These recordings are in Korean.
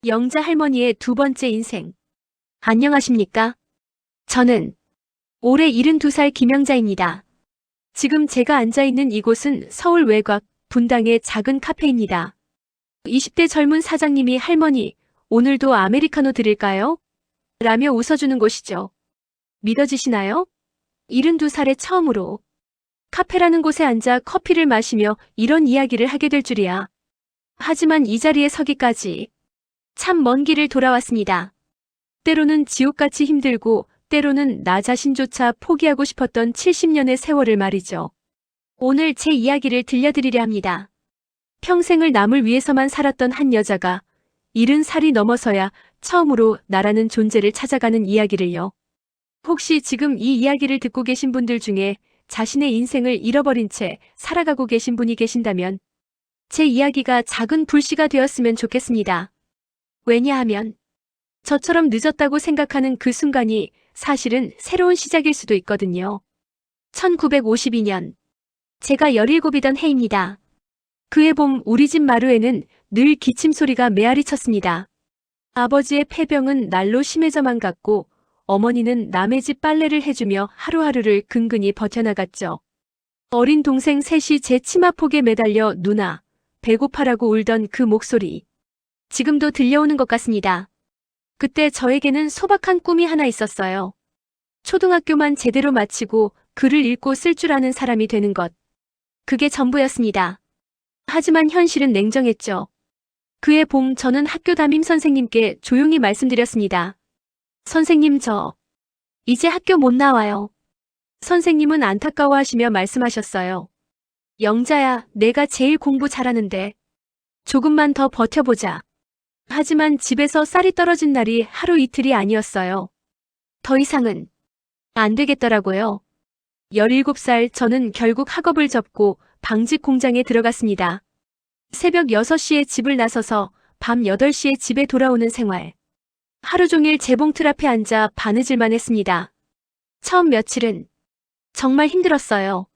영자 할머니의 두 번째 인생. 안녕하십니까? 저는 올해 72살 김영자입니다. 지금 제가 앉아있는 이곳은 서울 외곽 분당의 작은 카페입니다. 20대 젊은 사장님이 할머니, 오늘도 아메리카노 드릴까요? 라며 웃어주는 곳이죠. 믿어지시나요? 72살에 처음으로 카페라는 곳에 앉아 커피를 마시며 이런 이야기를 하게 될 줄이야. 하지만 이 자리에 서기까지 참 먼 길을 돌아왔습니다. 때로는 지옥같이 힘들고 때로는 나 자신조차 포기하고 싶었던 70년의 세월을 말이죠. 오늘 제 이야기를 들려드리려 합니다. 평생을 남을 위해서만 살았던 한 여자가 70살이 넘어서야 처음으로 나라는 존재를 찾아가는 이야기를요. 혹시 지금 이 이야기를 듣고 계신 분들 중에 자신의 인생을 잃어버린 채 살아가고 계신 분이 계신다면 제 이야기가 작은 불씨가 되었으면 좋겠습니다. 왜냐하면 저처럼 늦었다고 생각하는 그 순간이 사실은 새로운 시작일 수도 있거든요. 1952년 제가 17이던 해입니다. 그해 봄 우리 집 마루에는 늘 기침 소리가 메아리 쳤습니다. 아버지의 폐병은 날로 심해져만 갔고 어머니는 남의 집 빨래를 해주며 하루하루를 근근히 버텨나갔죠. 어린 동생 셋이 제 치마폭에 매달려 누나, 배고파라고 울던 그 목소리. 지금도 들려오는 것 같습니다. 그때 저에게는 소박한 꿈이 하나 있었어요. 초등학교만 제대로 마치고 글을 읽고 쓸 줄 아는 사람이 되는 것. 그게 전부였습니다. 하지만 현실은 냉정했죠. 그해 봄 저는 학교 담임 선생님께 조용히 말씀드렸습니다. 선생님, 저 이제 학교 못 나와요. 선생님은 안타까워하시며 말씀하셨어요. 영자야, 내가 제일 공부 잘하는데 조금만 더 버텨보자. 하지만 집에서 쌀이 떨어진 날이 하루 이틀이 아니었어요. 더 이상은 안 되겠더라고요. 17살 저는 결국 학업을 접고 방직 공장에 들어갔습니다. 새벽 6시에 집을 나서서 밤 8시에 집에 돌아오는 생활. 하루 종일 재봉틀 앞에 앉아 바느질만 했습니다. 처음 며칠은 정말 힘들었어요.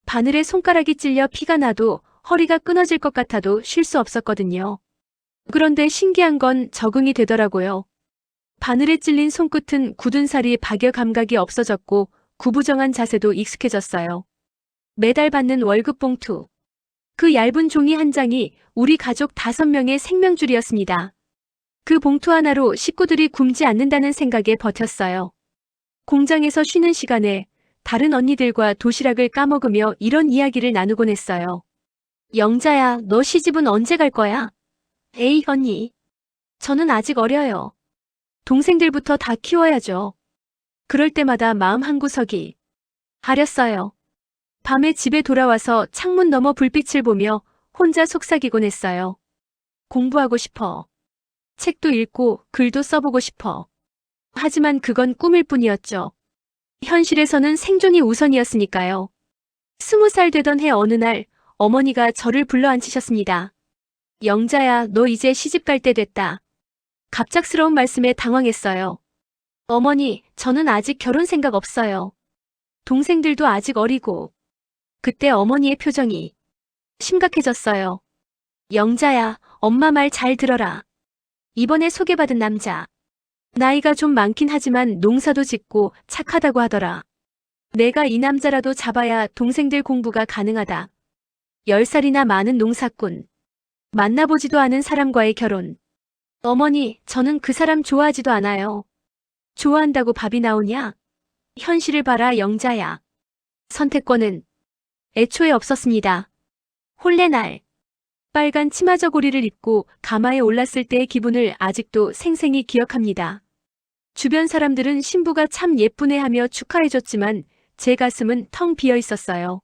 바늘에 손가락이 찔려 피가 나도 허리가 끊어질 것 같아도 쉴 수 없었거든요. 그런데 신기한 건 적응이 되더라고요. 바늘에 찔린 손끝은 굳은 살이 박여 감각이 없어졌고 구부정한 자세도 익숙해졌어요. 매달 받는 월급 봉투. 그 얇은 종이 한 장이 우리 가족 5명의 생명줄이었습니다. 그 봉투 하나로 식구들이 굶지 않는다는 생각에 버텼어요. 공장에서 쉬는 시간에 다른 언니들과 도시락을 까먹으며 이런 이야기를 나누곤 했어요. 영자야, 너 시집은 언제 갈 거야? 에이, 언니. 저는 아직 어려요. 동생들부터 다 키워야죠. 그럴 때마다 마음 한구석이 아렸어요. 밤에 집에 돌아와서 창문 너머 불빛을 보며 혼자 속삭이곤 했어요. 공부하고 싶어. 책도 읽고 글도 써보고 싶어. 하지만 그건 꿈일 뿐이었죠. 현실에서는 생존이 우선이었으니까요. 20살 되던 해 어느 날 어머니가 저를 불러 앉히셨습니다. 영자야, 너 이제 시집 갈 때 됐다. 갑작스러운 말씀에 당황했어요. 어머니, 저는 아직 결혼 생각 없어요. 동생들도 아직 어리고. 그때 어머니의 표정이 심각해졌어요. 영자야, 엄마 말 잘 들어라. 이번에 소개받은 남자. 나이가 좀 많긴 하지만 농사도 짓고 착하다고 하더라. 내가 이 남자라도 잡아야 동생들 공부가 가능하다. 10살이나 많은 농사꾼. 만나보지도 않은 사람과의 결혼. 어머니, 저는 그 사람 좋아하지도 않아요. 좋아한다고 밥이 나오냐? 현실을 봐라, 영자야. 선택권은 애초에 없었습니다. 혼례날. 빨간 치마 저고리를 입고 가마에 올랐을 때의 기분을 아직도 생생히 기억합니다. 주변 사람들은 신부가 참 예쁘네 하며 축하해줬지만 제 가슴은 텅 비어 있었어요.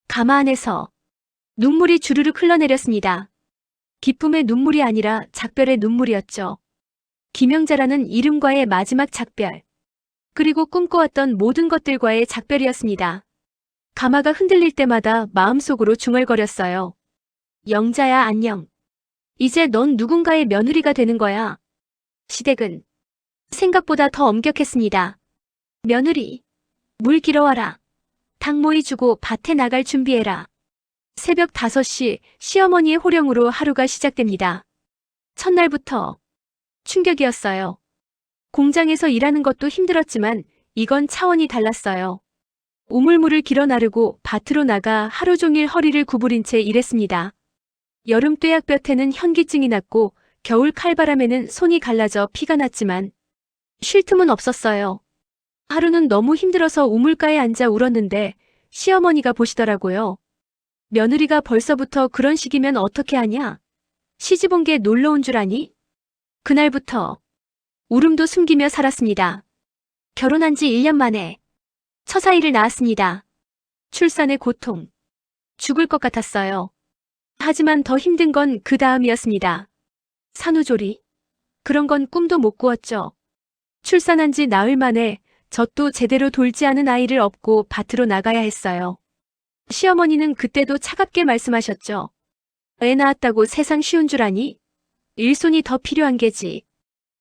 가마 안에서 눈물이 주르륵 흘러내렸습니다. 기쁨의 눈물이 아니라 작별의 눈물이었죠. 김영자라는 이름과의 마지막 작별. 그리고 꿈꿔왔던 모든 것들과의 작별이었습니다. 가마가 흔들릴 때마다 마음속으로 중얼거렸어요. 영자야, 안녕. 이제 넌 누군가의 며느리가 되는 거야. 시댁은 생각보다 더 엄격했습니다. 며느리, 물 길어와라. 닭 모이 주고 밭에 나갈 준비해라. 새벽 5시 시어머니의 호령으로 하루가 시작됩니다. 첫날부터 충격이었어요. 공장에서 일하는 것도 힘들었지만 이건 차원이 달랐어요. 우물물을 길어 나르고 밭으로 나가 하루 종일 허리를 구부린 채 일했습니다. 여름 뙤약볕에는 현기증이 났고 겨울 칼바람에는 손이 갈라져 피가 났지만 쉴 틈은 없었어요. 하루는 너무 힘들어서 우물가에 앉아 울었는데 시어머니가 보시더라고요. 며느리가 벌써부터 그런 식이면 어떻게 하냐? 시집 온 게 놀러 온 줄 아니? 그날부터 울음도 숨기며 살았습니다. 결혼한 지 1년 만에 처사이를 낳았습니다. 출산의 고통. 죽을 것 같았어요. 하지만 더 힘든 건 그 다음이었습니다. 산후조리. 그런 건 꿈도 못 꾸었죠. 출산한 지 나흘 만에 젖도 제대로 돌지 않은 아이를 업고 밭으로 나가야 했어요. 시어머니는 그때도 차갑게 말씀하셨죠. 애 낳았다고 세상 쉬운 줄 아니? 일손이 더 필요한 게지.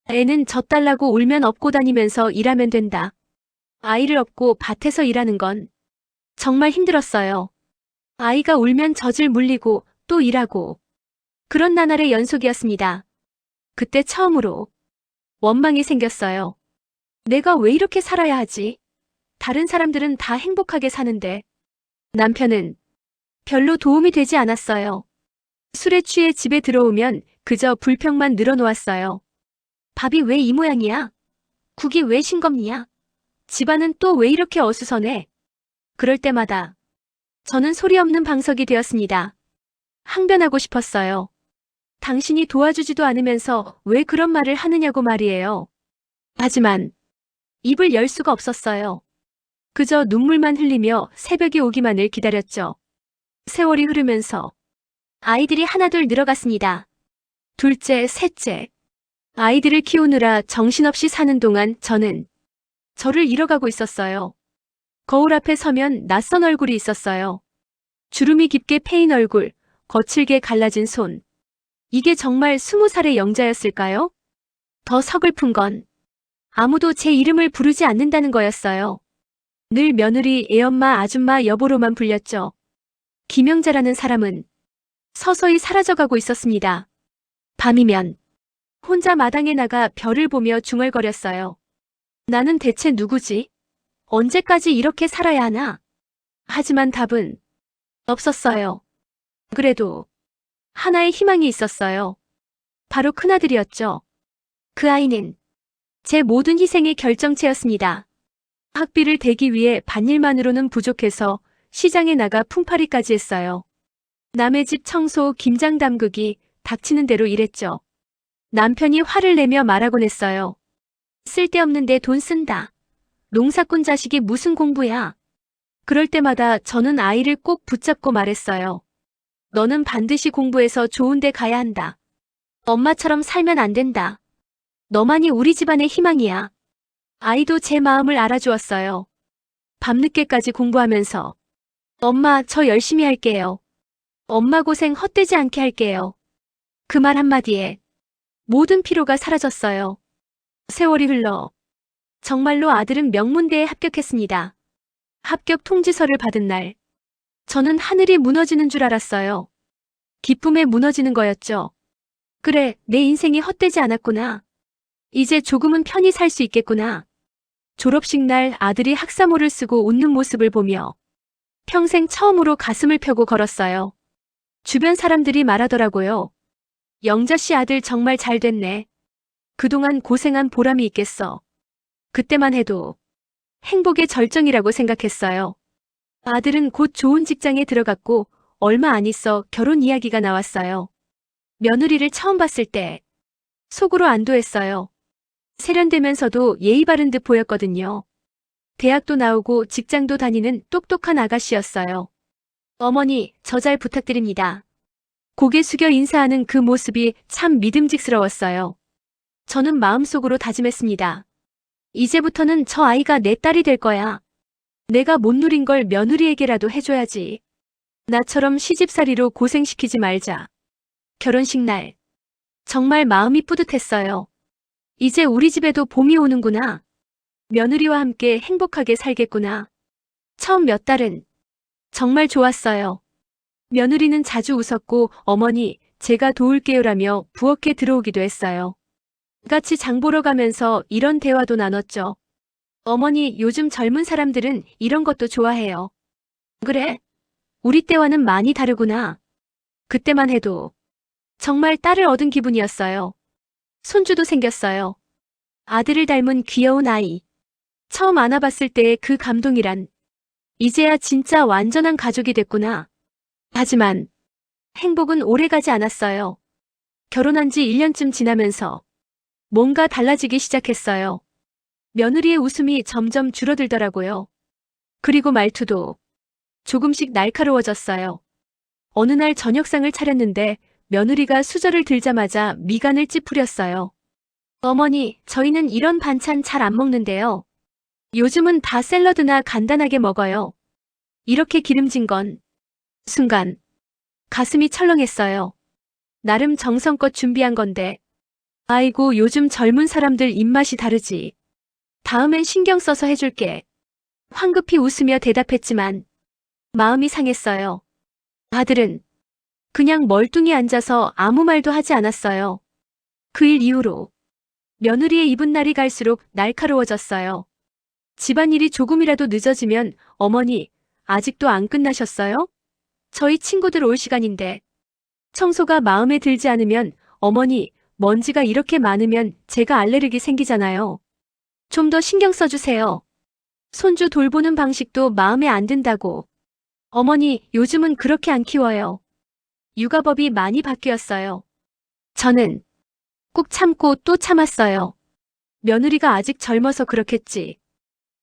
애는 젖 달라고 울면 업고 다니면서 일하면 된다. 아이를 업고 밭에서 일하는 건 정말 힘들었어요. 아이가 울면 젖을 물리고 또 일하고 그런 나날의 연속이었습니다. 그때 처음으로 원망이 생겼어요. 내가 왜 이렇게 살아야 하지? 다른 사람들은 다 행복하게 사는데 남편은 별로 도움이 되지 않았어요. 술에 취해 집에 들어오면 그저 불평만 늘어놓았어요. 밥이 왜 이 모양이야? 국이 왜 싱겁냐? 집안은 또 왜 이렇게 어수선해? 그럴 때마다 저는 소리 없는 방석이 되었습니다. 항변하고 싶었어요. 당신이 도와주지도 않으면서 왜 그런 말을 하느냐고 말이에요. 하지만 입을 열 수가 없었어요. 그저 눈물만 흘리며 새벽이 오기만을 기다렸죠. 세월이 흐르면서 아이들이 하나둘 늘어갔습니다. 둘째, 셋째. 아이들을 키우느라 정신없이 사는 동안 저는 저를 잃어가고 있었어요. 거울 앞에 서면 낯선 얼굴이 있었어요. 주름이 깊게 패인 얼굴, 거칠게 갈라진 손. 이게 정말 20살의 영자였을까요? 더 서글픈 건 아무도 제 이름을 부르지 않는다는 거였어요. 늘 며느리, 애엄마, 아줌마, 여보로만 불렸죠. 김영자라는 사람은 서서히 사라져가고 있었습니다. 밤이면 혼자 마당에 나가 별을 보며 중얼거렸어요. 나는 대체 누구지? 언제까지 이렇게 살아야 하나? 하지만 답은 없었어요. 그래도 하나의 희망이 있었어요. 바로 큰아들이었죠. 그 아이는 제 모든 희생의 결정체였습니다. 학비를 대기 위해 밭일만으로는 부족해서 시장에 나가 품팔이까지 했어요. 남의 집 청소, 김장 담그기, 닥치는 대로 일했죠. 남편이 화를 내며 말하곤 했어요. 쓸데없는데 돈 쓴다. 농사꾼 자식이 무슨 공부야. 그럴 때마다 저는 아이를 꼭 붙잡고 말했어요. 너는 반드시 공부해서 좋은 데 가야 한다. 엄마처럼 살면 안 된다. 너만이 우리 집안의 희망이야. 아이도 제 마음을 알아주었어요. 밤늦게까지 공부하면서 엄마, 저 열심히 할게요. 엄마 고생 헛되지 않게 할게요. 그 말 한마디에 모든 피로가 사라졌어요. 세월이 흘러 정말로 아들은 명문대에 합격했습니다. 합격 통지서를 받은 날 저는 하늘이 무너지는 줄 알았어요. 기쁨에 무너지는 거였죠. 그래, 내 인생이 헛되지 않았구나. 이제 조금은 편히 살 수 있겠구나. 졸업식 날 아들이 학사모를 쓰고 웃는 모습을 보며 평생 처음으로 가슴을 펴고 걸었어요. 주변 사람들이 말하더라고요. 영자 씨 아들 정말 잘 됐네. 그동안 고생한 보람이 있겠어. 그때만 해도 행복의 절정이라고 생각했어요. 아들은 곧 좋은 직장에 들어갔고 얼마 안 있어 결혼 이야기가 나왔어요. 며느리를 처음 봤을 때 속으로 안도했어요. 세련되면서도 예의 바른 듯 보였거든요. 대학도 나오고 직장도 다니는 똑똑한 아가씨였어요. 어머니, 저 잘 부탁드립니다. 고개 숙여 인사하는 그 모습이 참 믿음직스러웠어요. 저는 마음속으로 다짐했습니다. 이제부터는 저 아이가 내 딸이 될 거야. 내가 못 누린 걸 며느리에게라도 해줘야지. 나처럼 시집살이로 고생시키지 말자. 결혼식 날 정말 마음이 뿌듯했어요. 이제 우리 집에도 봄이 오는구나. 며느리와 함께 행복하게 살겠구나. 처음 몇 달은 정말 좋았어요. 며느리는 자주 웃었고 어머니, 제가 도울게요라며 부엌에 들어오기도 했어요. 같이 장 보러 가면서 이런 대화도 나눴죠. 어머니, 요즘 젊은 사람들은 이런 것도 좋아해요. 그래? 우리 때와는 많이 다르구나. 그때만 해도 정말 딸을 얻은 기분이었어요. 손주도 생겼어요. 아들을 닮은 귀여운 아이. 처음 안아봤을 때의 그 감동이란 이제야 진짜 완전한 가족이 됐구나. 하지만 행복은 오래가지 않았어요. 결혼한 지 1년쯤 지나면서 뭔가 달라지기 시작했어요. 며느리의 웃음이 점점 줄어들더라고요. 그리고 말투도 조금씩 날카로워졌어요. 어느 날 저녁상을 차렸는데 며느리가 수저를 들자마자 미간을 찌푸렸어요. 어머니, 저희는 이런 반찬 잘 안 먹는데요. 요즘은 다 샐러드나 간단하게 먹어요. 이렇게 기름진 건 순간 가슴이 철렁했어요. 나름 정성껏 준비한 건데. 아이고, 요즘 젊은 사람들 입맛이 다르지. 다음엔 신경 써서 해줄게. 황급히 웃으며 대답했지만 마음이 상했어요. 아들은 그냥 멀뚱히 앉아서 아무 말도 하지 않았어요. 그 일 이후로 며느리의 입은 날이 갈수록 날카로워졌어요. 집안일이 조금이라도 늦어지면 어머니, 아직도 안 끝나셨어요? 저희 친구들 올 시간인데. 청소가 마음에 들지 않으면 어머니, 먼지가 이렇게 많으면 제가 알레르기 생기잖아요. 좀 더 신경 써주세요. 손주 돌보는 방식도 마음에 안 든다고. 어머니, 요즘은 그렇게 안 키워요. 육아법이 많이 바뀌었어요. 저는 꾹 참고 또 참았어요. 며느리가 아직 젊어서 그렇겠지.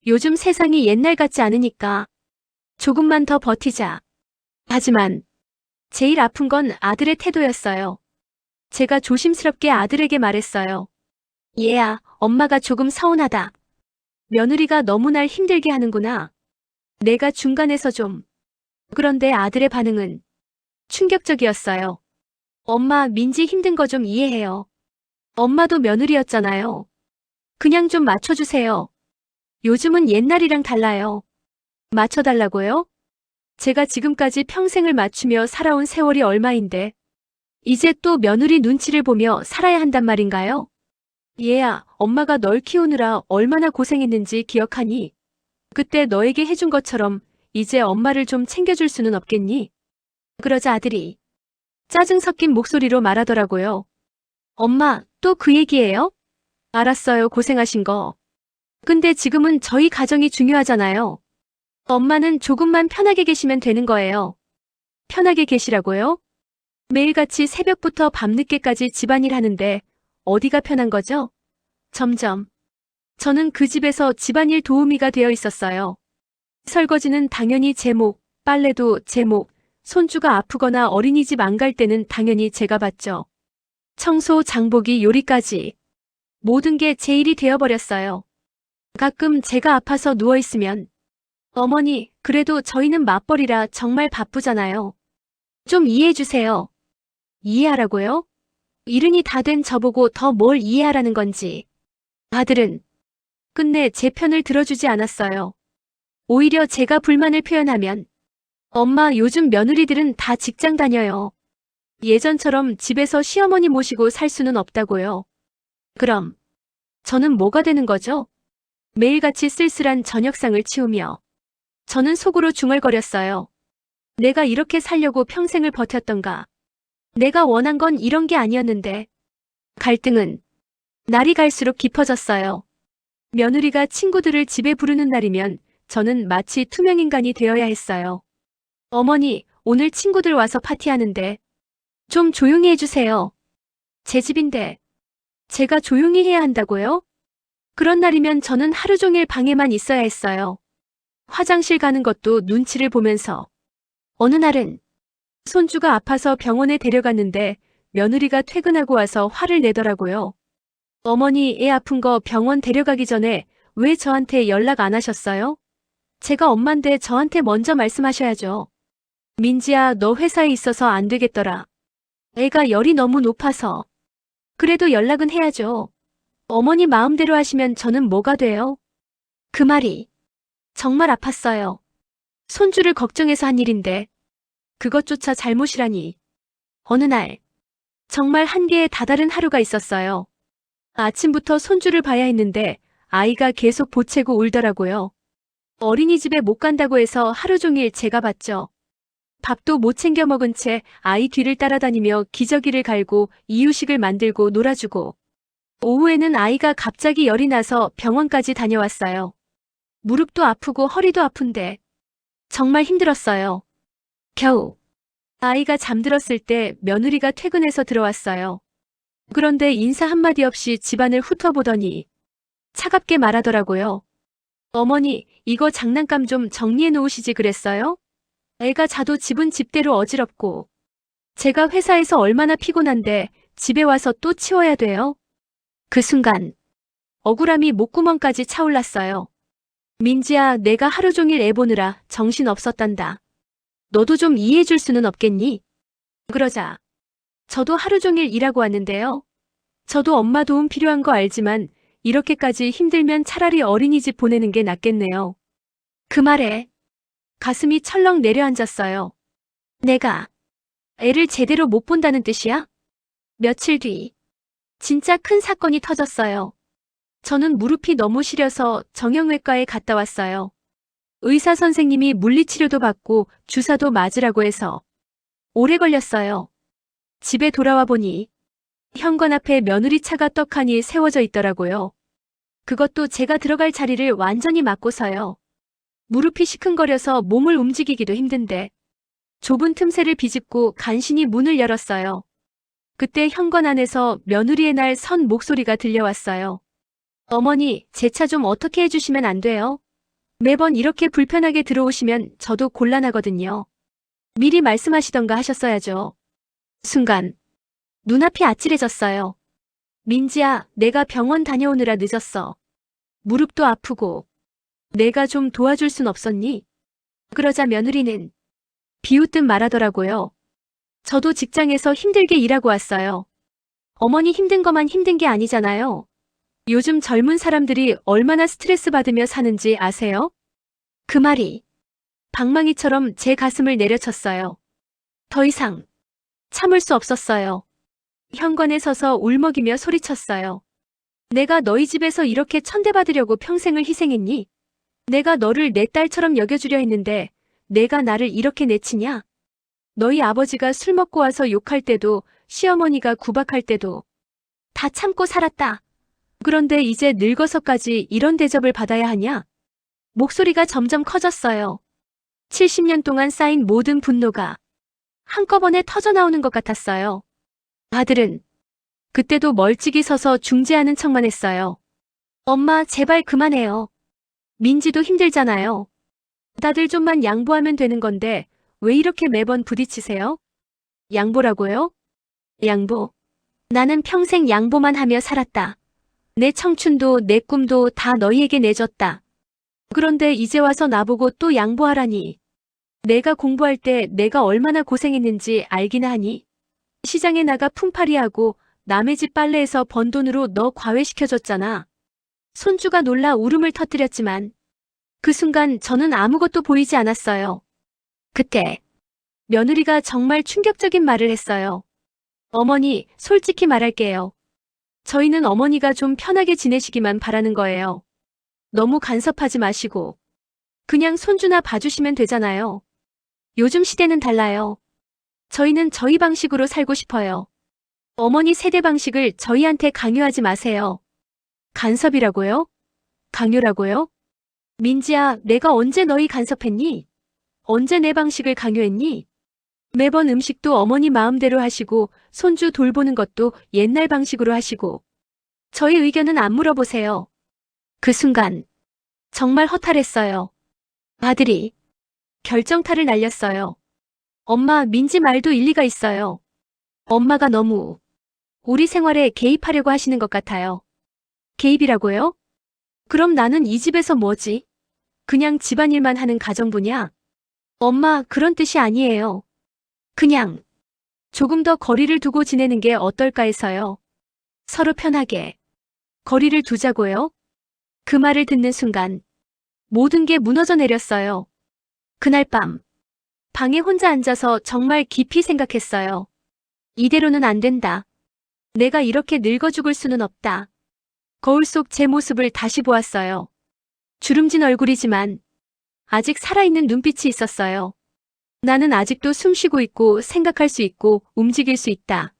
요즘 세상이 옛날 같지 않으니까 조금만 더 버티자. 하지만 제일 아픈 건 아들의 태도였어요. 제가 조심스럽게 아들에게 말했어요. 얘야, 엄마가 조금 서운하다. 며느리가 너무 날 힘들게 하는구나. 내가 중간에서 좀. 그런데 아들의 반응은 충격적이었어요. 엄마, 민지 힘든 거 좀 이해해요. 엄마도 며느리였잖아요. 그냥 좀 맞춰주세요. 요즘은 옛날이랑 달라요. 맞춰달라고요? 제가 지금까지 평생을 맞추며 살아온 세월이 얼마인데 이제 또 며느리 눈치를 보며 살아야 한단 말인가요? 얘야, 엄마가 널 키우느라 얼마나 고생했는지 기억하니? 그때 너에게 해준 것처럼 이제 엄마를 좀 챙겨줄 수는 없겠니? 그러자 아들이 짜증 섞인 목소리로 말하더라고요. 엄마, 또 그 얘기예요? 알았어요, 고생하신 거. 근데 지금은 저희 가정이 중요하잖아요. 엄마는 조금만 편하게 계시면 되는 거예요. 편하게 계시라고요? 매일같이 새벽부터 밤늦게까지 집안일 하는데 어디가 편한 거죠? 점점. 저는 그 집에서 집안일 도우미가 되어 있었어요. 설거지는 당연히 제 목, 빨래도 제 목, 손주가 아프거나 어린이집 안 갈 때는 당연히 제가 봤죠. 청소, 장보기, 요리까지. 모든 게 제 일이 되어버렸어요. 가끔 제가 아파서 누워있으면 어머니, 그래도 저희는 맞벌이라 정말 바쁘잖아요. 좀 이해해주세요. 이해하라고요? 이른이 다 된 저보고 더 뭘 이해하라는 건지. 아들은 끝내 제 편을 들어주지 않았어요. 오히려 제가 불만을 표현하면 엄마, 요즘 며느리들은 다 직장 다녀요. 예전처럼 집에서 시어머니 모시고 살 수는 없다고요. 그럼 저는 뭐가 되는 거죠? 매일같이 쓸쓸한 저녁상을 치우며 저는 속으로 중얼거렸어요. 내가 이렇게 살려고 평생을 버텼던가. 내가 원한 건 이런 게 아니었는데. 갈등은 날이 갈수록 깊어졌어요. 며느리가 친구들을 집에 부르는 날이면 저는 마치 투명인간이 되어야 했어요. 어머니, 오늘 친구들 와서 파티하는데 좀 조용히 해주세요. 제 집인데 제가 조용히 해야 한다고요? 그런 날이면 저는 하루 종일 방에만 있어야 했어요. 화장실 가는 것도 눈치를 보면서. 어느 날은 손주가 아파서 병원에 데려갔는데 며느리가 퇴근하고 와서 화를 내더라고요. 어머니, 애 아픈 거 병원 데려가기 전에 왜 저한테 연락 안 하셨어요? 제가 엄만데 저한테 먼저 말씀하셔야죠. 민지야, 너 회사에 있어서 안 되겠더라. 애가 열이 너무 높아서. 그래도 연락은 해야죠. 어머니 마음대로 하시면 저는 뭐가 돼요? 그 말이 정말 아팠어요. 손주를 걱정해서 한 일인데 그것조차 잘못이라니. 어느 날 정말 한계에 다다른 하루가 있었어요. 아침부터 손주를 봐야 했는데 아이가 계속 보채고 울더라고요. 어린이집에 못 간다고 해서 하루 종일 제가 봤죠. 밥도 못 챙겨 먹은 채 아이 뒤를 따라다니며 기저귀를 갈고 이유식을 만들고 놀아주고, 오후에는 아이가 갑자기 열이 나서 병원까지 다녀왔어요. 무릎도 아프고 허리도 아픈데 정말 힘들었어요. 겨우 아이가 잠들었을 때 며느리가 퇴근해서 들어왔어요. 그런데 인사 한마디 없이 집안을 훑어보더니 차갑게 말하더라고요. 어머니, 이거 장난감 좀 정리해 놓으시지 그랬어요? 애가 자도 집은 집대로 어지럽고, 제가 회사에서 얼마나 피곤한데 집에 와서 또 치워야 돼요? 그 순간 억울함이 목구멍까지 차올랐어요. 민지야, 내가 하루 종일 애 보느라 정신 없었단다. 너도 좀 이해해 줄 수는 없겠니? 그러자 저도 하루 종일 일하고 왔는데요. 저도 엄마 도움 필요한 거 알지만 이렇게까지 힘들면 차라리 어린이집 보내는 게 낫겠네요. 그 말에 가슴이 철렁 내려앉았어요. 내가 애를 제대로 못 본다는 뜻이야? 며칠 뒤 진짜 큰 사건이 터졌어요. 저는 무릎이 너무 시려서 정형외과에 갔다 왔어요. 의사 선생님이 물리치료도 받고 주사도 맞으라고 해서 오래 걸렸어요. 집에 돌아와 보니 현관 앞에 며느리 차가 떡하니 세워져 있더라고요. 그것도 제가 들어갈 자리를 완전히 막고서요. 무릎이 시큰거려서 몸을 움직이기도 힘든데 좁은 틈새를 비집고 간신히 문을 열었어요. 그때 현관 안에서 며느리의 날 선 목소리가 들려왔어요. 어머니, 제 차 좀 어떻게 해주시면 안 돼요? 매번 이렇게 불편하게 들어오시면 저도 곤란하거든요. 미리 말씀하시던가 하셨어야죠. 순간 눈앞이 아찔해졌어요. 민지야, 내가 병원 다녀오느라 늦었어. 무릎도 아프고. 내가 좀 도와줄 순 없었니? 그러자 며느리는 비웃듯 말하더라고요. 저도 직장에서 힘들게 일하고 왔어요. 어머니 힘든 것만 힘든 게 아니잖아요. 요즘 젊은 사람들이 얼마나 스트레스 받으며 사는지 아세요? 그 말이 방망이처럼 제 가슴을 내려쳤어요. 더 이상 참을 수 없었어요. 현관에 서서 울먹이며 소리쳤어요. 내가 너희 집에서 이렇게 천대받으려고 평생을 희생했니? 내가 너를 내 딸처럼 여겨주려 했는데 내가 나를 이렇게 내치냐? 너희 아버지가 술 먹고 와서 욕할 때도 시어머니가 구박할 때도 다 참고 살았다. 그런데 이제 늙어서까지 이런 대접을 받아야 하냐? 목소리가 점점 커졌어요. 70년 동안 쌓인 모든 분노가 한꺼번에 터져나오는 것 같았어요. 아들은 그때도 멀찍이 서서 중재하는 척만 했어요. 엄마, 제발 그만해요. 민지도 힘들잖아요. 다들 좀만 양보하면 되는 건데 왜 이렇게 매번 부딪히세요? 양보라고요? 양보. 나는 평생 양보만 하며 살았다. 내 청춘도 내 꿈도 다 너희에게 내줬다. 그런데 이제 와서 나보고 또 양보하라니. 내가 공부할 때 내가 얼마나 고생했는지 알기나 하니? 시장에 나가 품팔이하고 남의 집 빨래에서 번 돈으로 너 과외시켜줬잖아. 손주가 놀라 울음을 터뜨렸지만 그 순간 저는 아무것도 보이지 않았어요. 그때 며느리가 정말 충격적인 말을 했어요. 어머니, 솔직히 말할게요. 저희는 어머니가 좀 편하게 지내시기만 바라는 거예요. 너무 간섭하지 마시고 그냥 손주나 봐주시면 되잖아요. 요즘 시대는 달라요. 저희는 저희 방식으로 살고 싶어요. 어머니 세대 방식을 저희한테 강요하지 마세요. 간섭이라고요? 강요라고요? 민지야, 내가 언제 너희 간섭했니? 언제 내 방식을 강요했니? 매번 음식도 어머니 마음대로 하시고 손주 돌보는 것도 옛날 방식으로 하시고 저희 의견은 안 물어보세요. 그 순간 정말 허탈했어요. 아들이 결정타를 날렸어요. 엄마, 민지 말도 일리가 있어요. 엄마가 너무 우리 생활에 개입하려고 하시는 것 같아요. 개입이라고요? 그럼 나는 이 집에서 뭐지? 그냥 집안일만 하는 가정부냐? 엄마, 그런 뜻이 아니에요. 그냥 조금 더 거리를 두고 지내는 게 어떨까 해서요. 서로 편하게 거리를 두자고요. 그 말을 듣는 순간 모든 게 무너져 내렸어요. 그날 밤 방에 혼자 앉아서 정말 깊이 생각했어요. 이대로는 안 된다. 내가 이렇게 늙어 죽을 수는 없다. 거울 속 제 모습을 다시 보았어요. 주름진 얼굴이지만 아직 살아있는 눈빛이 있었어요. 나는 아직도 숨쉬고 있고 생각할 수 있고 움직일 수 있다.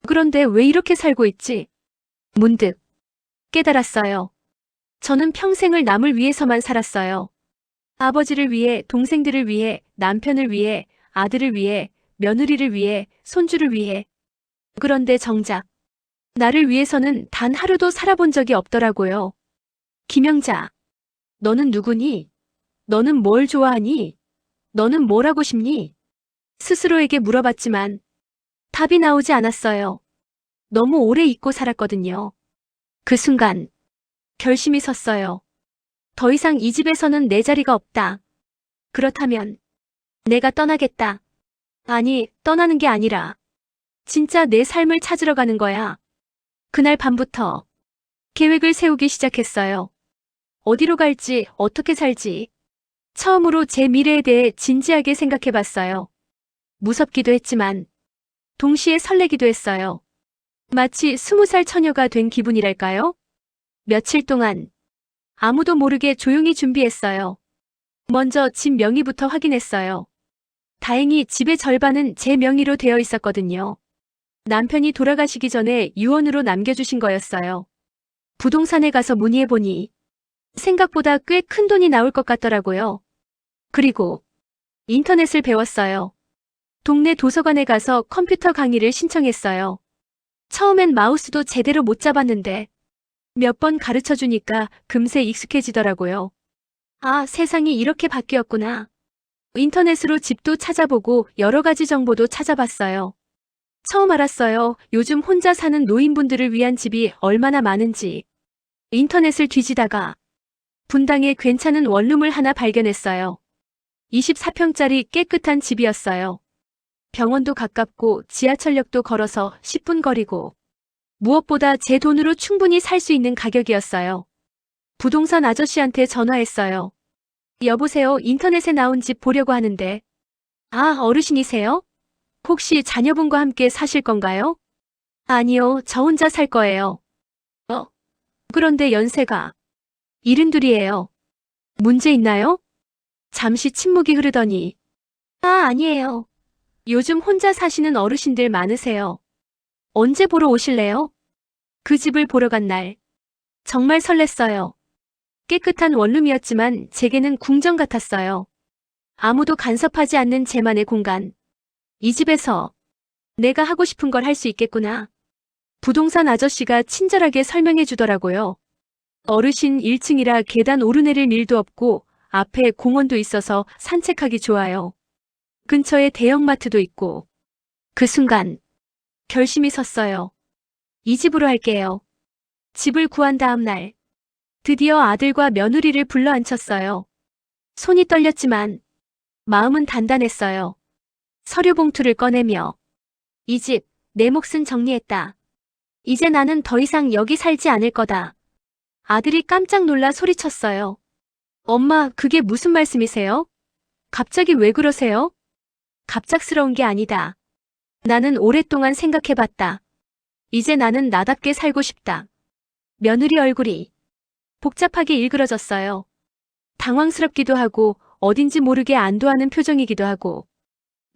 그런데 왜 이렇게 살고 있지? 문득 깨달았어요. 저는 평생을 남을 위해서만 살았어요. 아버지를 위해, 동생들을 위해, 남편을 위해, 아들을 위해, 며느리를 위해, 손주를 위해. 그런데 정작 나를 위해서는 단 하루도 살아본 적이 없더라고요. 김영자, 너는 누구니? 너는 뭘 좋아하니? 너는 뭘 하고 싶니? 스스로에게 물어봤지만 답이 나오지 않았어요. 너무 오래 잊고 살았거든요. 그 순간 결심이 섰어요. 더 이상 이 집에서는 내 자리가 없다. 그렇다면 내가 떠나겠다. 아니, 떠나는 게 아니라 진짜 내 삶을 찾으러 가는 거야. 그날 밤부터 계획을 세우기 시작했어요. 어디로 갈지, 어떻게 살지. 처음으로 제 미래에 대해 진지하게 생각해 봤어요. 무섭기도 했지만 동시에 설레기도 했어요. 마치 20살 처녀가 된 기분이랄까요? 며칠 동안 아무도 모르게 조용히 준비했어요. 먼저 집 명의부터 확인했어요. 다행히 집의 절반은 제 명의로 되어 있었거든요. 남편이 돌아가시기 전에 유언으로 남겨주신 거였어요. 부동산에 가서 문의해보니 생각보다 꽤 큰 돈이 나올 것 같더라고요. 그리고 인터넷을 배웠어요. 동네 도서관에 가서 컴퓨터 강의를 신청했어요. 처음엔 마우스도 제대로 못 잡았는데 몇 번 가르쳐 주니까 금세 익숙해지더라고요. 아, 세상이 이렇게 바뀌었구나. 인터넷으로 집도 찾아보고 여러 가지 정보도 찾아봤어요. 처음 알았어요. 요즘 혼자 사는 노인분들을 위한 집이 얼마나 많은지. 인터넷을 뒤지다가 분당에 괜찮은 원룸을 하나 발견했어요. 24평짜리 깨끗한 집이었어요. 병원도 가깝고 지하철역도 걸어서 10분 거리고 무엇보다 제 돈으로 충분히 살 수 있는 가격이었어요. 부동산 아저씨한테 전화했어요. 여보세요, 인터넷에 나온 집 보려고 하는데. 아, 어르신이세요? 혹시 자녀분과 함께 사실 건가요? 아니요, 저 혼자 살 거예요. 그런데 연세가 72예요. 문제 있나요? 잠시 침묵이 흐르더니 아니에요. 요즘 혼자 사시는 어르신들 많으세요. 언제 보러 오실래요? 그 집을 보러 간 날 정말 설렜어요. 깨끗한 원룸이었지만 제게는 궁전 같았어요. 아무도 간섭하지 않는 제만의 공간. 이 집에서 내가 하고 싶은 걸 할 수 있겠구나. 부동산 아저씨가 친절하게 설명해 주더라고요. 어르신 1층이라 계단 오르내릴 일도 없고 앞에 공원도 있어서 산책하기 좋아요. 근처에 대형마트도 있고. 그 순간 결심이 섰어요. 이 집으로 할게요. 집을 구한 다음 날 드디어 아들과 며느리를 불러 앉혔어요. 손이 떨렸지만 마음은 단단했어요. 서류 봉투를 꺼내며 이 집, 내 몫은 정리했다. 이제 나는 더 이상 여기 살지 않을 거다. 아들이 깜짝 놀라 소리쳤어요. 엄마, 그게 무슨 말씀이세요? 갑자기 왜 그러세요? 갑작스러운 게 아니다. 나는 오랫동안 생각해봤다. 이제 나는 나답게 살고 싶다. 며느리 얼굴이 복잡하게 일그러졌어요. 당황스럽기도 하고 어딘지 모르게 안도하는 표정이기도 하고.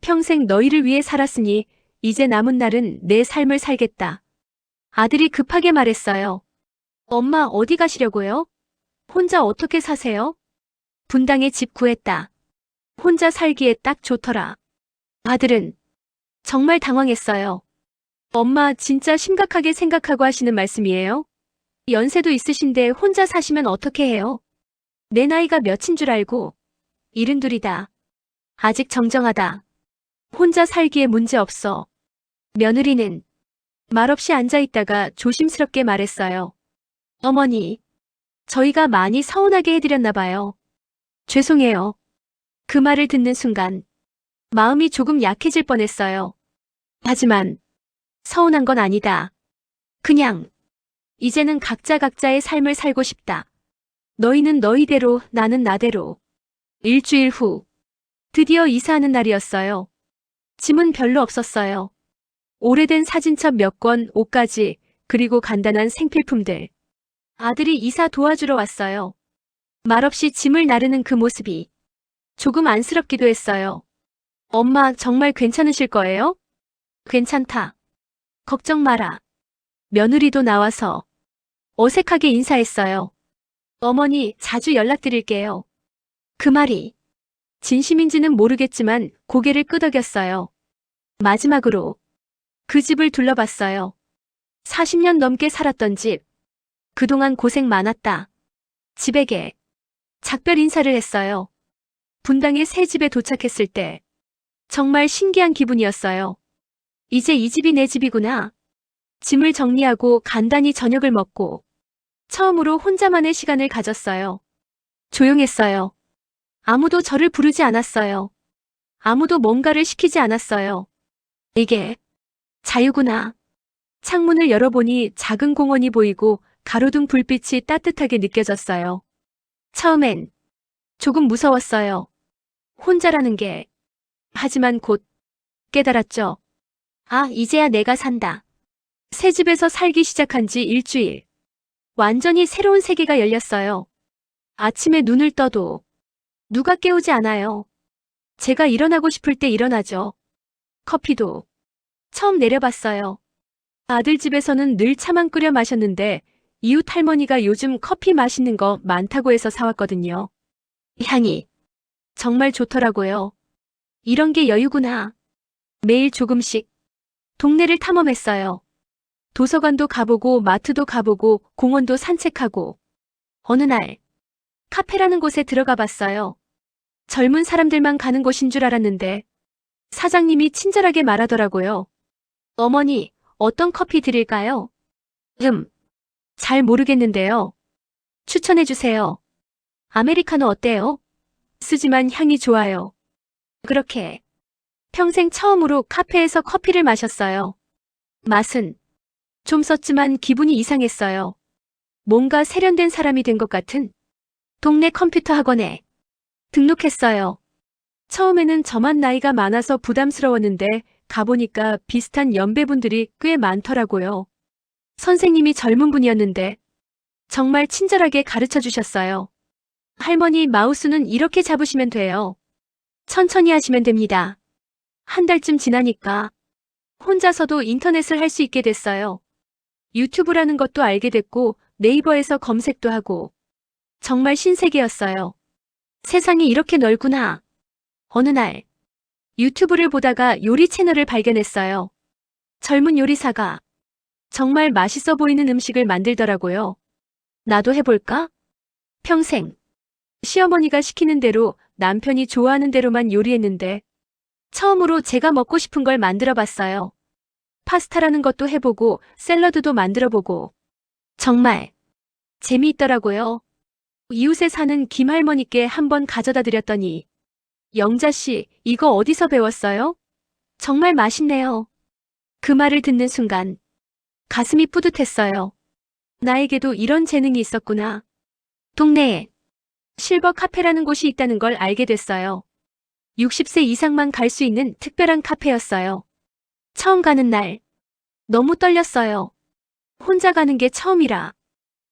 평생 너희를 위해 살았으니 이제 남은 날은 내 삶을 살겠다. 아들이 급하게 말했어요. 엄마, 어디 가시려고요? 혼자 어떻게 사세요? 분당에 집 구했다. 혼자 살기에 딱 좋더라. 아들은 정말 당황했어요. 엄마, 진짜 심각하게 생각하고 하시는 말씀이에요? 연세도 있으신데 혼자 사시면 어떻게 해요? 내 나이가 몇인 줄 알고. 72이다. 아직 정정하다. 혼자 살기에 문제 없어. 며느리는 말없이 앉아있다가 조심스럽게 말했어요. 어머니, 저희가 많이 서운하게 해드렸나 봐요. 죄송해요. 그 말을 듣는 순간 마음이 조금 약해질 뻔했어요. 하지만 서운한 건 아니다. 그냥 이제는 각자의 삶을 살고 싶다. 너희는 너희대로, 나는 나대로. 일주일 후 드디어 이사하는 날이었어요. 짐은 별로 없었어요. 오래된 사진첩 몇 권, 옷가지, 그리고 간단한 생필품들. 아들이 이사 도와주러 왔어요. 말없이 짐을 나르는 그 모습이 조금 안쓰럽기도 했어요. 엄마 정말 괜찮으실 거예요? 괜찮다. 걱정 마라. 며느리도 나와서 어색하게 인사했어요. 어머니, 자주 연락드릴게요. 그 말이 진심인지는 모르겠지만 고개를 끄덕였어요. 마지막으로 그 집을 둘러봤어요. 40년 넘게 살았던 집. 그동안 고생 많았다. 집에게 작별 인사를 했어요. 분당의 새 집에 도착했을 때 정말 신기한 기분이었어요. 이제 이 집이 내 집이구나. 짐을 정리하고 간단히 저녁을 먹고 처음으로 혼자만의 시간을 가졌어요. 조용했어요. 아무도 저를 부르지 않았어요. 아무도 뭔가를 시키지 않았어요. 이게 자유구나. 창문을 열어보니 작은 공원이 보이고 가로등 불빛이 따뜻하게 느껴졌어요. 처음엔 조금 무서웠어요. 혼자라는 게. 하지만 곧 깨달았죠. 아, 이제야 내가 산다. 새 집에서 살기 시작한 지 일주일. 완전히 새로운 세계가 열렸어요. 아침에 눈을 떠도 누가 깨우지 않아요. 제가 일어나고 싶을 때 일어나죠. 커피도 처음 내려봤어요. 아들 집에서는 늘 차만 끓여 마셨는데 이웃 할머니가 요즘 커피 맛있는 거 많다고 해서 사왔거든요. 향이 정말 좋더라고요. 이런 게 여유구나. 매일 조금씩 동네를 탐험했어요. 도서관도 가보고 마트도 가보고 공원도 산책하고 어느 날 카페라는 곳에 들어가 봤어요. 젊은 사람들만 가는 곳인 줄 알았는데 사장님이 친절하게 말하더라고요. 어머니, 어떤 커피 드릴까요? 잘 모르겠는데요. 추천해 주세요. 아메리카노 어때요? 쓰지만 향이 좋아요. 그렇게 평생 처음으로 카페에서 커피를 마셨어요. 맛은 좀 썼지만 기분이 이상했어요. 뭔가 세련된 사람이 된 것 같은. 동네 컴퓨터 학원에 등록했어요. 처음에는 저만 나이가 많아서 부담스러웠는데 가보니까 비슷한 연배분들이 꽤 많더라고요. 선생님이 젊은 분이었는데 정말 친절하게 가르쳐 주셨어요. 할머니, 마우스는 이렇게 잡으시면 돼요. 천천히 하시면 됩니다. 한 달쯤 지나니까 혼자서도 인터넷을 할 수 있게 됐어요. 유튜브라는 것도 알게 됐고 네이버에서 검색도 하고 정말 신세계였어요. 세상이 이렇게 넓구나. 어느 날 유튜브를 보다가 요리 채널을 발견했어요. 젊은 요리사가 정말 맛있어 보이는 음식을 만들더라고요. 나도 해볼까? 평생 시어머니가 시키는 대로 남편이 좋아하는 대로만 요리했는데 처음으로 제가 먹고 싶은 걸 만들어 봤어요. 파스타라는 것도 해보고 샐러드도 만들어보고 정말 재미있더라고요. 이웃에 사는 김할머니께 한번 가져다 드렸더니 영자씨, 이거 어디서 배웠어요? 정말 맛있네요. 그 말을 듣는 순간 가슴이 뿌듯했어요. 나에게도 이런 재능이 있었구나. 동네에 실버 카페라는 곳이 있다는 걸 알게 됐어요. 60세 이상만 갈 수 있는 특별한 카페였어요. 처음 가는 날 너무 떨렸어요. 혼자 가는 게 처음이라.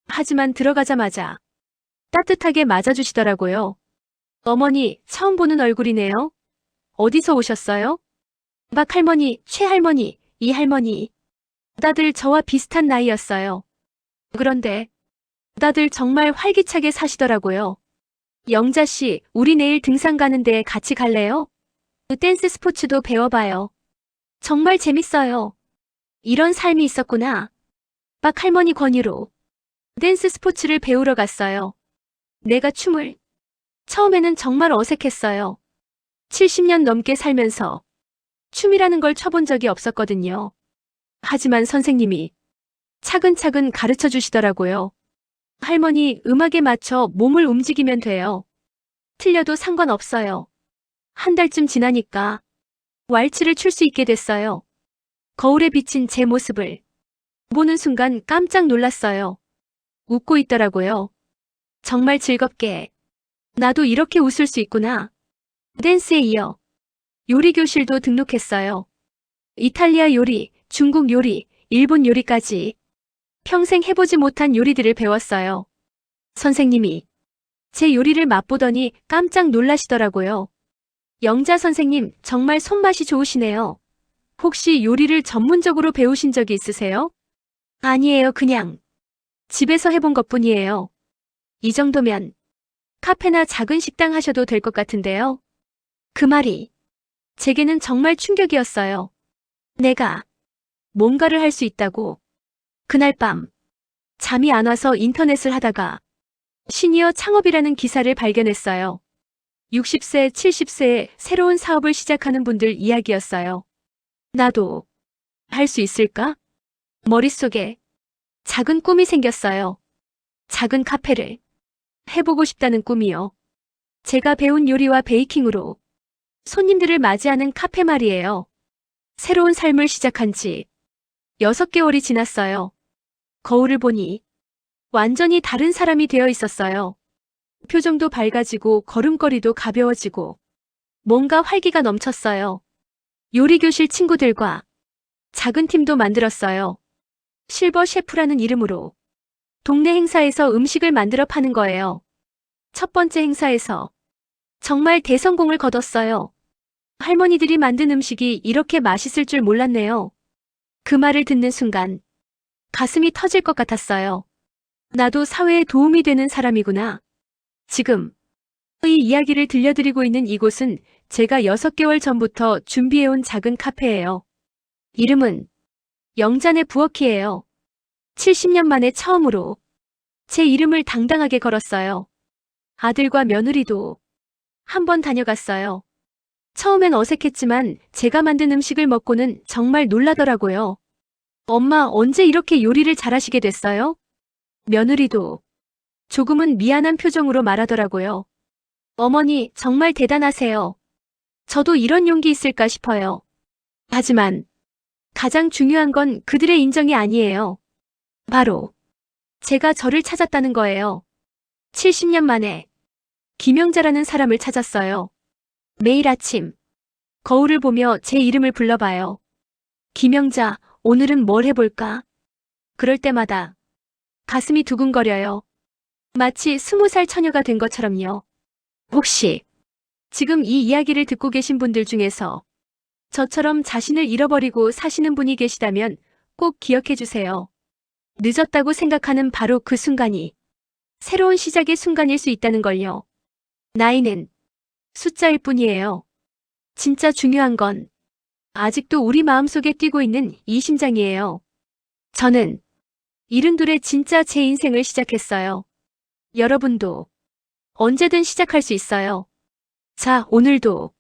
하지만 들어가자마자 따뜻하게 맞아주시더라고요. 어머니, 처음 보는 얼굴이네요. 어디서 오셨어요? 박 할머니, 최 할머니, 이 할머니. 다들 저와 비슷한 나이였어요. 그런데 다들 정말 활기차게 사시더라고요. 영자씨, 우리 내일 등산 가는데 같이 갈래요? 댄스 스포츠도 배워봐요. 정말 재밌어요. 이런 삶이 있었구나. 박 할머니 권유로 댄스 스포츠를 배우러 갔어요. 내가 춤을 처음에는 정말 어색했어요. 70년 넘게 살면서 춤이라는 걸 춰본 적이 없었거든요. 하지만 선생님이 차근차근 가르쳐 주시더라고요. 할머니, 음악에 맞춰 몸을 움직이면 돼요. 틀려도 상관없어요. 한 달쯤 지나니까 왈츠를 출 수 있게 됐어요. 거울에 비친 제 모습을 보는 순간 깜짝 놀랐어요. 웃고 있더라고요. 정말 즐겁게. 나도 이렇게 웃을 수 있구나. 댄스에 이어 요리 교실도 등록했어요. 이탈리아 요리, 중국 요리, 일본 요리까지 평생 해보지 못한 요리들을 배웠어요. 선생님이 제 요리를 맛보더니 깜짝 놀라시더라고요. 영자 선생님, 정말 손맛이 좋으시네요. 혹시 요리를 전문적으로 배우신 적이 있으세요? 아니에요, 그냥 집에서 해본 것뿐이에요. 이 정도면 카페나 작은 식당 하셔도 될 것 같은데요. 그 말이 제게는 정말 충격이었어요. 내가 뭔가를 할 수 있다고. 그날 밤 잠이 안 와서 인터넷을 하다가 시니어 창업이라는 기사를 발견했어요. 60세, 70세에 새로운 사업을 시작하는 분들 이야기였어요. 나도 할 수 있을까? 머릿속에 작은 꿈이 생겼어요. 작은 카페를 해보고 싶다는 꿈이요. 제가 배운 요리와 베이킹으로 손님들을 맞이하는 카페 말이에요. 새로운 삶을 시작한 지 6개월이 지났어요. 거울을 보니 완전히 다른 사람이 되어 있었어요. 표정도 밝아지고 걸음걸이도 가벼워지고 뭔가 활기가 넘쳤어요. 요리교실 친구들과 작은 팀도 만들었어요. 실버 셰프라는 이름으로 동네 행사에서 음식을 만들어 파는 거예요. 첫 번째 행사에서 정말 대성공을 거뒀어요. 할머니들이 만든 음식이 이렇게 맛있을 줄 몰랐네요. 그 말을 듣는 순간 가슴이 터질 것 같았어요. 나도 사회에 도움이 되는 사람이구나. 지금 이 이야기를 들려드리고 있는 이곳은 제가 6개월 전부터 준비해온 작은 카페예요. 이름은 영잔의 부엌이에요. 70년 만에 처음으로 제 이름을 당당하게 걸었어요. 아들과 며느리도 한번 다녀갔어요. 처음엔 어색했지만 제가 만든 음식을 먹고는 정말 놀라더라고요. 엄마, 언제 이렇게 요리를 잘하시게 됐어요? 며느리도 조금은 미안한 표정으로 말하더라고요. 어머니, 정말 대단하세요. 저도 이런 용기 있을까 싶어요. 하지만 가장 중요한 건 그들의 인정이 아니에요. 바로 제가 저를 찾았다는 거예요. 70년 만에 김영자라는 사람을 찾았어요. 매일 아침 거울을 보며 제 이름을 불러봐요. 김영자, 오늘은 뭘 해볼까? 그럴 때마다 가슴이 두근거려요. 마치 20살 처녀가 된 것처럼요. 혹시 지금 이 이야기를 듣고 계신 분들 중에서 저처럼 자신을 잃어버리고 사시는 분이 계시다면 꼭 기억해 주세요. 늦었다고 생각하는 바로 그 순간이 새로운 시작의 순간일 수 있다는 걸요. 나이는 숫자일 뿐이에요. 진짜 중요한 건 아직도 우리 마음속에 뛰고 있는 이 심장이에요. 저는 72에 진짜 제 인생을 시작했어요. 여러분도 언제든 시작할 수 있어요. 자, 오늘도